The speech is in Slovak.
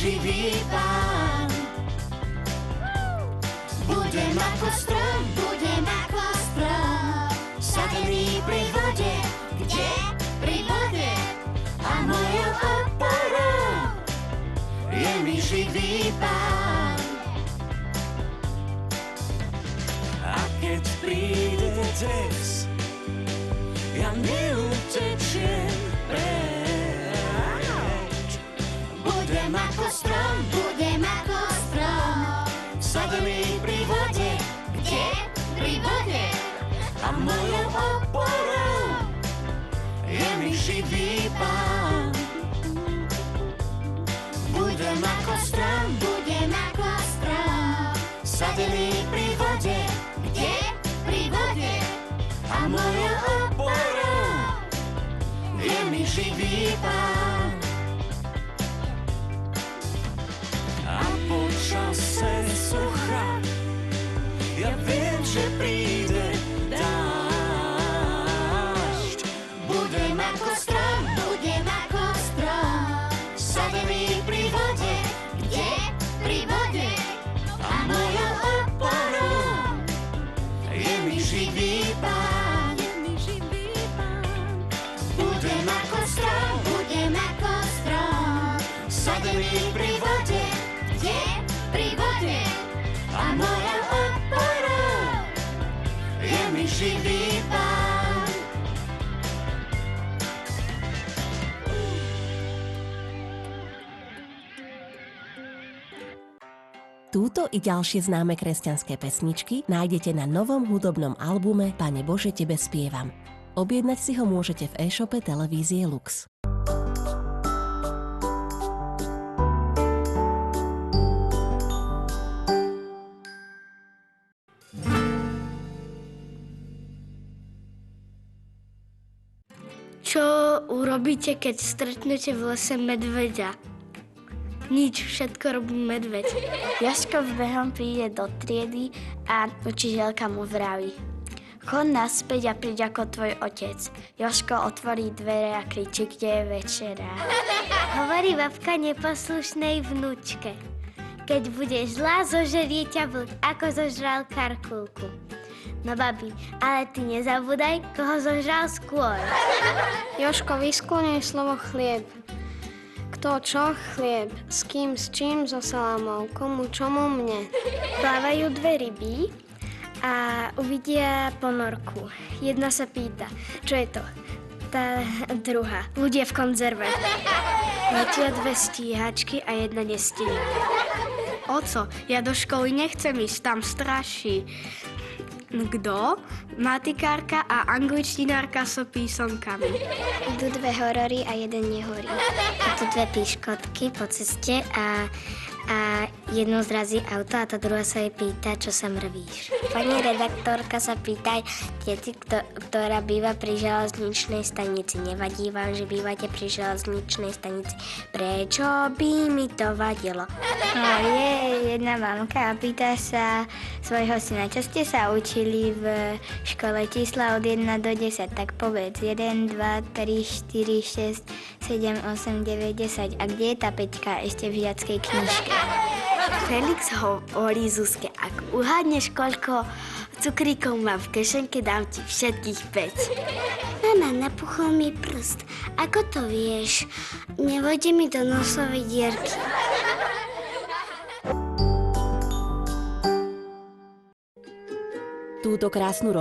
živý Pán. Budem ako strom, sadený pri vode. Kde? Pri vode. A mojou oporou je mi živý Pán. A keď príde des, ja neutečiem preč. Budem ako strom, sadený pri vode. Kde? Pri vode. A mojou oporou je mi živý Pán. Budem ako strom, sadený pri vode. Kde? Pri vode. A mojou oporou je mi živý Pán. A počase sucha ja viem, že príde dážď. Budem ako strom, sadený pri vode. Kde? Pri vode. A mojou oporou je mi živý Pán. Budem ako strom, sadený pri vode. Kde? Pri vode. A mojou oporou je mi živý Pán. Túto i ďalšie známe kresťanské pesničky nájdete na novom hudobnom albume Pane Bože, Tebe spievam. Objednať si ho môžete v e-shope televízie Lux. Čo urobíte, keď stretnete v lese medveďa? Nič, všetko robí medveď. Jožko behom príde do triedy a učiteľka mu vraví: Chod naspäť a príď ako tvoj otec. Jožko otvorí dvere a kričí, kde je večera. Hovorí babka neposlušnej vnúčke: Keď budeš zlá, zožerie ťa vlk, ako zožral Karkulku. No babi, ale ty nezabudaj, koho zožral skôr. Jožko, vyskloňuj slovo chlieb. Kto čo? Chlieb. S kým, s čím? So salámou. Komu, čomu, mne. Plávajú dve ryby a uvidia ponorku. Jedna sa pýta, čo je to? Tá druhá. Ľudia v konzerve. Letia dve stíhačky a jedna nestíha. Oco, ja do školy nechcem ísť, tam straší. Kto? Matikárka a angličtinárka so písomkami. Idú dve horory a jeden nehorí. Idú dve píškotky po ceste a jednu zrazí auto a tá druhá sa jej pýta, čo sa mrvíš. Pani redaktorka sa pýta tety, ktorá býva pri železničnej stanici. Nevadí vám, že bývate pri železničnej stanici? Prečo by mi to vadilo? No, je jedna mamka a pýta sa svojho syna, čo ste sa učili v škole čísla od 1 do 10, tak povedz 1, 2, 3, 4, 6, 7, 8, 9, 10. A kde je tá peťka ešte v žiackej knižke? Felix hovorí Zuzke: Ak uhádneš, koľko cukríkov mám v kešenke, dám ti všetkých 5. Mama, napuchol mi prst. Ako to vieš? Nevojde mi do nosovej dierky. Túto krásnu